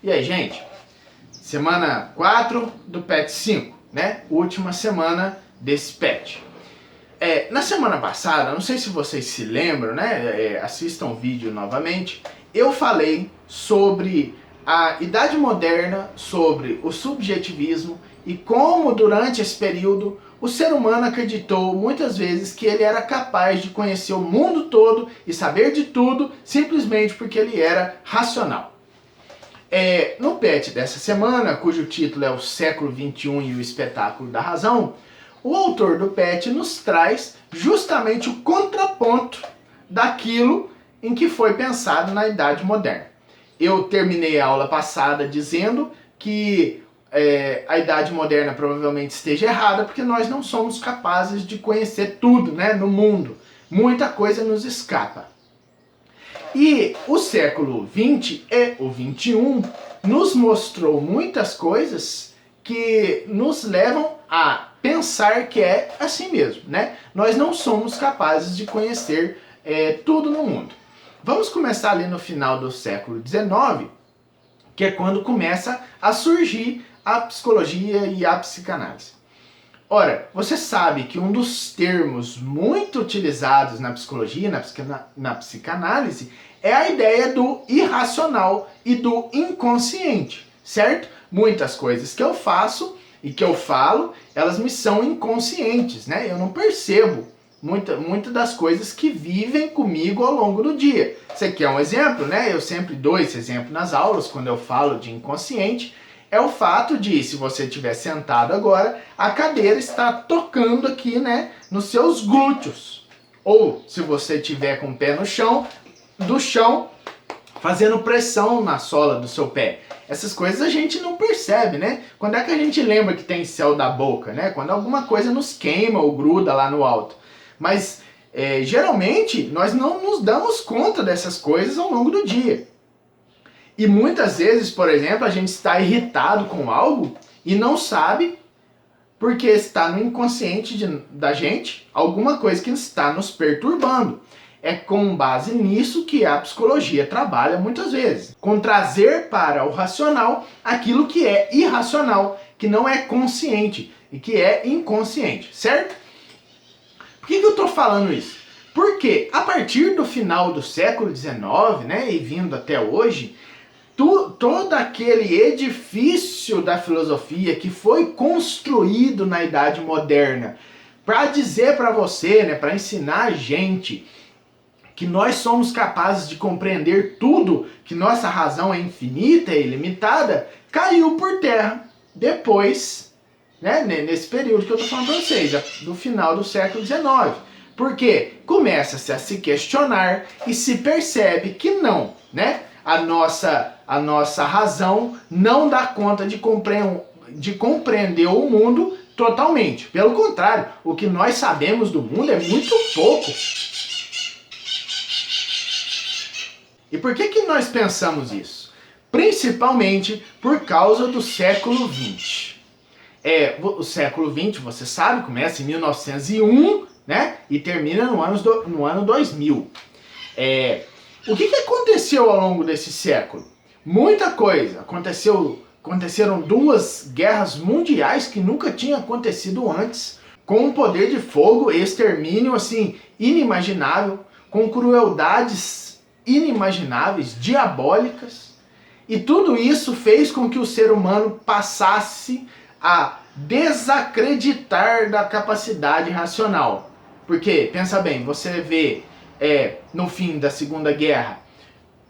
E aí, gente? Semana 4 do PET 5, né? Última semana desse PET. Na semana passada, não sei se vocês se lembram, né? Assistam o vídeo novamente. Eu falei sobre a Idade Moderna, sobre o subjetivismo e como durante esse período o ser humano acreditou muitas vezes que ele era capaz de conhecer o mundo todo e saber de tudo simplesmente porque ele era racional. No PET dessa semana, cujo título é O Século XXI e o Espetáculo da Razão, o autor do PET nos traz justamente o contraponto daquilo em que foi pensado na Idade Moderna. Eu terminei a aula passada dizendo que a Idade Moderna provavelmente esteja errada porque nós não somos capazes de conhecer tudo, né, no mundo. Muita coisa nos escapa. E o século XX e o XXI nos mostrou muitas coisas que nos levam a pensar que é assim mesmo, né? Nós não somos capazes de conhecer tudo no mundo. Vamos começar ali no final do século XIX, que é quando começa a surgir a psicologia e a psicanálise. Ora, você sabe que um dos termos muito utilizados na psicologia, na psicanálise, é a ideia do irracional e do inconsciente, certo? Muitas coisas que eu faço e que eu falo, elas me são inconscientes, né? Eu não percebo muitas das coisas que vivem comigo ao longo do dia. Você quer um exemplo, né? Eu sempre dou esse exemplo nas aulas, quando eu falo de inconsciente. É o fato de, se você estiver sentado agora, a cadeira está tocando aqui, né, nos seus glúteos. Ou, se você estiver com o pé no chão, do chão, fazendo pressão na sola do seu pé. Essas coisas a gente não percebe, né? Quando é que a gente lembra que tem céu da boca, né? Quando alguma coisa nos queima ou gruda lá no alto. Mas, geralmente, nós não nos damos conta dessas coisas ao longo do dia. E muitas vezes, por exemplo, a gente está irritado com algo e não sabe porque está no inconsciente da gente alguma coisa que está nos perturbando. É com base nisso que a psicologia trabalha muitas vezes. Com trazer para o racional aquilo que é irracional, que não é consciente e que é inconsciente, certo? Por que eu estou falando isso? Porque a partir do final do século XIX, né, e vindo até hoje, todo aquele edifício da filosofia que foi construído na Idade Moderna para dizer para você, né, para ensinar a gente que nós somos capazes de compreender tudo, que nossa razão é infinita e ilimitada, caiu por terra depois, né, nesse período que eu estou falando para vocês, do final do século XIX. Porque começa-se a se questionar e se percebe que não, né? A nossa razão não dá conta de compreender o mundo totalmente. Pelo contrário, o que nós sabemos do mundo é muito pouco. E por que nós pensamos isso? Principalmente por causa do século XX. O século XX, você sabe, começa em 1901, né? E termina no ano 2000. O que aconteceu ao longo desse século? Muita coisa. Aconteceram 2 guerras mundiais que nunca tinham acontecido antes, com um poder de fogo, extermínio assim inimaginável, com crueldades inimagináveis, diabólicas. E tudo isso fez com que o ser humano passasse a desacreditar da capacidade racional. Porque, pensa bem, você vê no fim da Segunda Guerra,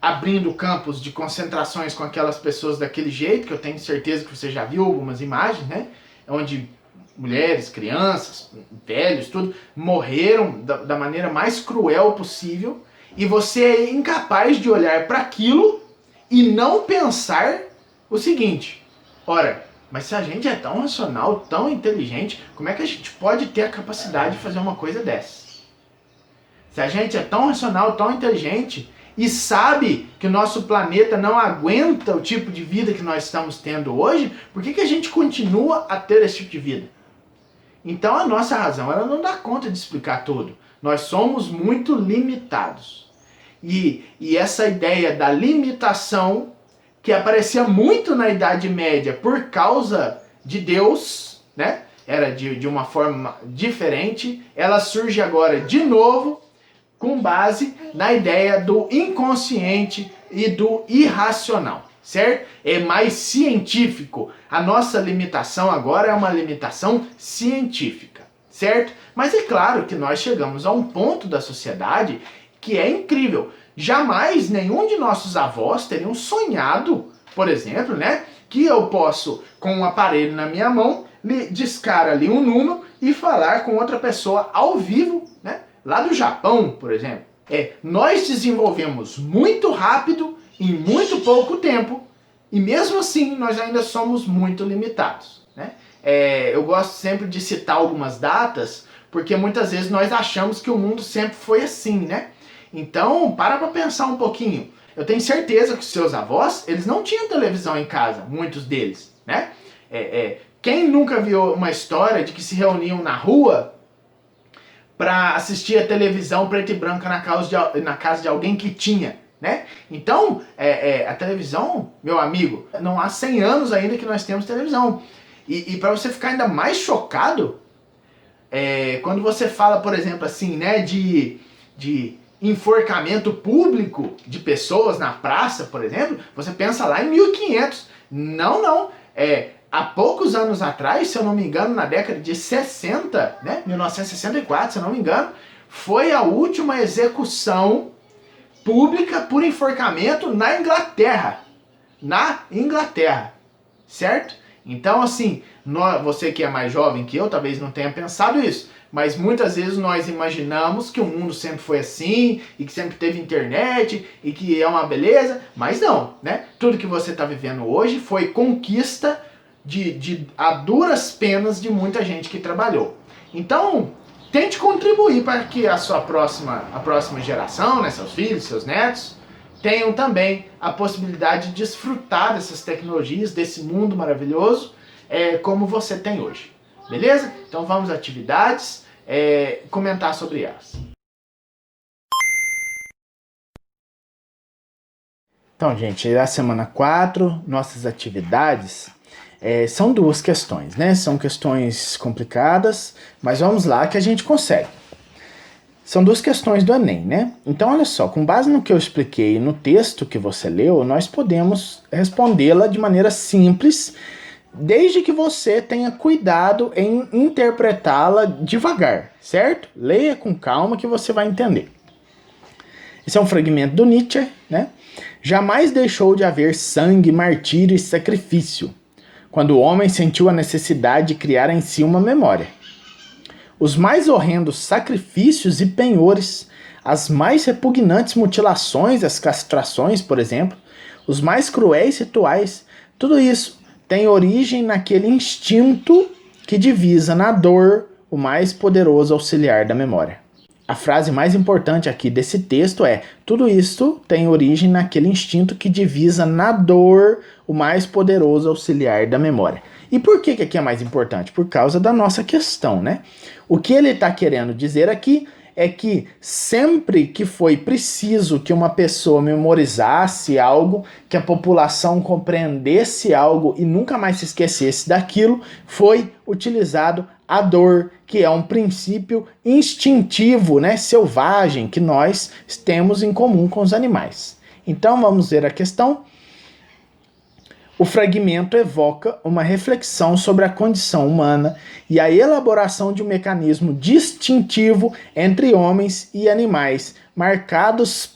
abrindo campos de concentrações com aquelas pessoas daquele jeito, que eu tenho certeza que você já viu algumas imagens, né? Onde mulheres, crianças, velhos, tudo, morreram da maneira mais cruel possível, e você é incapaz de olhar para aquilo e não pensar o seguinte: ora, mas se a gente é tão racional, tão inteligente, como é que a gente pode ter a capacidade de fazer uma coisa dessa? Se a gente é tão racional, tão inteligente e sabe que o nosso planeta não aguenta o tipo de vida que nós estamos tendo hoje, por que a gente continua a ter esse tipo de vida? Então a nossa razão, ela não dá conta de explicar tudo. Nós somos muito limitados. E essa ideia da limitação que aparecia muito na Idade Média por causa de Deus, né? Era de uma forma diferente, ela surge agora de novo com base na ideia do inconsciente e do irracional, certo? É mais científico. A nossa limitação agora é uma limitação científica, certo? Mas é claro que nós chegamos a um ponto da sociedade que é incrível. Jamais nenhum de nossos avós teriam sonhado, por exemplo, né, que eu posso, com um aparelho na minha mão, discar ali um número e falar com outra pessoa ao vivo, né? Lá do Japão, por exemplo. Nós desenvolvemos muito rápido, em muito pouco tempo, e mesmo assim nós ainda somos muito limitados, né? Eu gosto sempre de citar algumas datas, porque muitas vezes nós achamos que o mundo sempre foi assim, né? Então, para pensar um pouquinho. Eu tenho certeza que os seus avós, eles não tinham televisão em casa, muitos deles, né? Quem nunca viu uma história de que se reuniam na rua para assistir a televisão preta e branca na casa de alguém que tinha, né? Então, a televisão, meu amigo, não há 100 anos ainda que nós temos televisão. E para você ficar ainda mais chocado, quando você fala, por exemplo, assim, né, de enforcamento público de pessoas na praça, por exemplo, você pensa lá em 1500. Não. Há poucos anos atrás, se eu não me engano, na década de 60, né, 1964, se eu não me engano, foi a última execução pública por enforcamento na Inglaterra. Na Inglaterra, certo? Então, assim, você que é mais jovem que eu, talvez não tenha pensado isso, mas muitas vezes nós imaginamos que o mundo sempre foi assim, e que sempre teve internet, e que é uma beleza, mas não, né? Tudo que você está vivendo hoje foi conquista a duras penas de muita gente que trabalhou. Então, tente contribuir para que a próxima geração, né, seus filhos, seus netos, tenham também a possibilidade de desfrutar dessas tecnologias, desse mundo maravilhoso, como você tem hoje. Beleza? Então vamos às atividades, comentar sobre elas. Então, gente, a semana 4, nossas atividades são 2 questões, né? São questões complicadas, mas vamos lá que a gente consegue. São 2 questões do Enem, né? Então, olha só, com base no que eu expliquei no texto que você leu, nós podemos respondê-la de maneira simples, desde que você tenha cuidado em interpretá-la devagar, certo? Leia com calma que você vai entender. Esse é um fragmento do Nietzsche, né? Jamais deixou de haver sangue, martírio e sacrifício, quando o homem sentiu a necessidade de criar em si uma memória. Os mais horrendos sacrifícios e penhores, as mais repugnantes mutilações, as castrações, por exemplo, os mais cruéis rituais, tudo isso tem origem naquele instinto que divisa na dor o mais poderoso auxiliar da memória. A frase mais importante aqui desse texto é: tudo isso tem origem naquele instinto que divisa na dor o mais poderoso auxiliar da memória. E por que aqui é mais importante? Por causa da nossa questão, né? O que ele está querendo dizer aqui é que sempre que foi preciso que uma pessoa memorizasse algo, que a população compreendesse algo e nunca mais se esquecesse daquilo, foi utilizado a dor, que é um princípio instintivo, né, selvagem, que nós temos em comum com os animais. Então vamos ver a questão. O fragmento evoca uma reflexão sobre a condição humana e a elaboração de um mecanismo distintivo entre homens e animais, marcados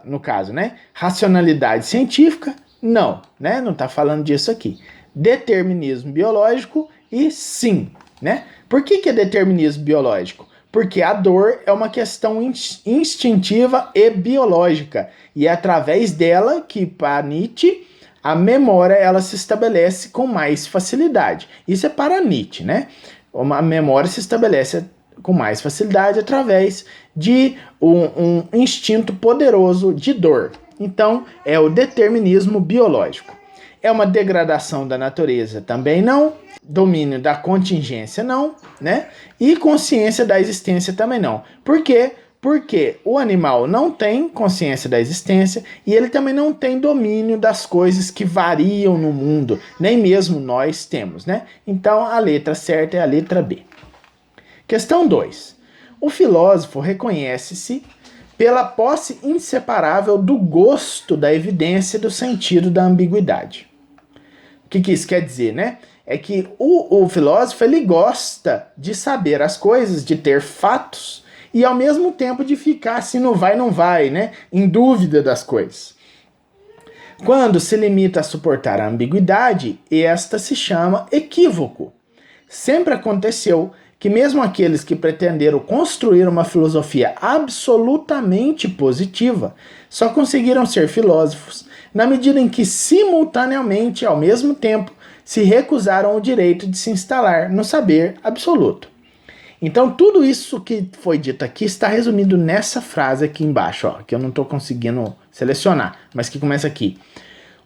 no caso, né? Racionalidade científica? Não, né? Não está falando disso aqui. Determinismo biológico e sim, né? Por que é determinismo biológico? Porque a dor é uma questão instintiva e biológica. E é através dela que, para Nietzsche, a memória ela se estabelece com mais facilidade. Isso é para Nietzsche, né? A memória se estabelece com mais facilidade através de um instinto poderoso de dor. Então, é o determinismo biológico. É uma degradação da natureza? Também não. Domínio da contingência? Não, né? E consciência da existência também não. Por quê? Porque o animal não tem consciência da existência e ele também não tem domínio das coisas que variam no mundo, nem mesmo nós temos, né? Então a letra certa é a letra B. Questão 2. O filósofo reconhece-se pela posse inseparável do gosto da evidência e do sentido da ambiguidade. O que isso quer dizer, né? É que o filósofo ele gosta de saber as coisas, de ter fatos, e ao mesmo tempo de ficar assim no vai não vai, né? Em dúvida das coisas. Quando se limita a suportar a ambiguidade, esta se chama equívoco. Sempre aconteceu que mesmo aqueles que pretenderam construir uma filosofia absolutamente positiva só conseguiram ser filósofos na medida em que simultaneamente, ao mesmo tempo, se recusaram o direito de se instalar no saber absoluto. Então tudo isso que foi dito aqui está resumido nessa frase aqui embaixo, ó, que eu não estou conseguindo selecionar, mas que começa aqui.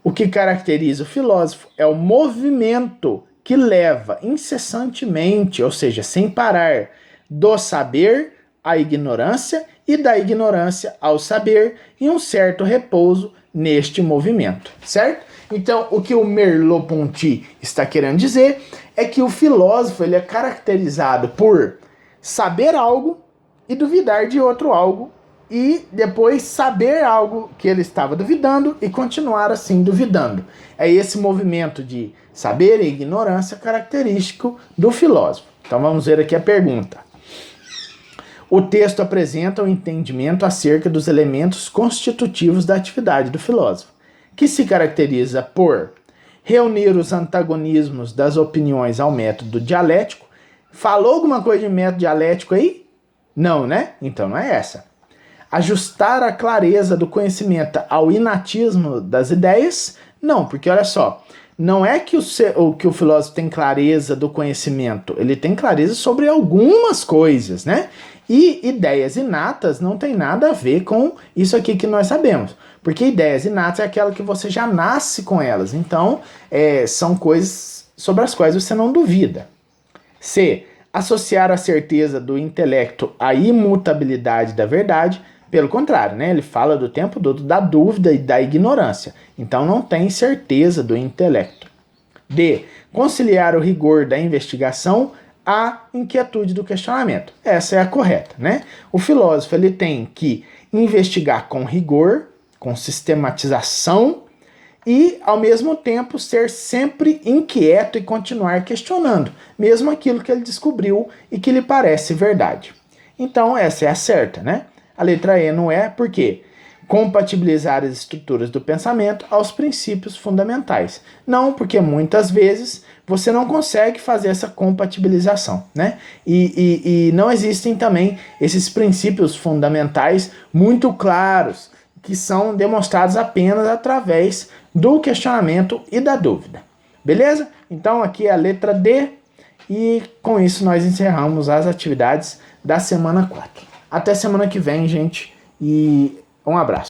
O que caracteriza o filósofo é o movimento que leva incessantemente, ou seja, sem parar, do saber à ignorância e da ignorância ao saber, e um certo repouso neste movimento, certo? Então, o que o Merleau-Ponty está querendo dizer é que o filósofo ele é caracterizado por saber algo e duvidar de outro algo, e depois saber algo que ele estava duvidando e continuar assim duvidando. É esse movimento de saber e ignorância característico do filósofo. Então vamos ver aqui a pergunta. O texto apresenta um entendimento acerca dos elementos constitutivos da atividade do filósofo, que se caracteriza por reunir os antagonismos das opiniões ao método dialético. Falou alguma coisa de método dialético aí? Não, né? Então não é essa. Ajustar a clareza do conhecimento ao inatismo das ideias? Não, porque olha só, não é que o filósofo tem clareza do conhecimento, ele tem clareza sobre algumas coisas, né? E ideias inatas não tem nada a ver com isso aqui que nós sabemos, porque ideias inatas é aquela que você já nasce com elas, então são coisas sobre as quais você não duvida. C. Associar a certeza do intelecto à imutabilidade da verdade. Pelo contrário, né? Ele fala do tempo todo da dúvida e da ignorância. Então não tem certeza do intelecto. D. Conciliar o rigor da investigação à inquietude do questionamento. Essa é a correta, né? O filósofo ele tem que investigar com rigor, com sistematização e, ao mesmo tempo, ser sempre inquieto e continuar questionando, mesmo aquilo que ele descobriu e que lhe parece verdade. Então essa é a certa, né? A letra E não é, por quê? Compatibilizar as estruturas do pensamento aos princípios fundamentais. Não, porque muitas vezes você não consegue fazer essa compatibilização, né? E não existem também esses princípios fundamentais muito claros, que são demonstrados apenas através do questionamento e da dúvida. Beleza? Então aqui é a letra D, e com isso nós encerramos as atividades da semana 4. Até semana que vem, gente, e um abraço.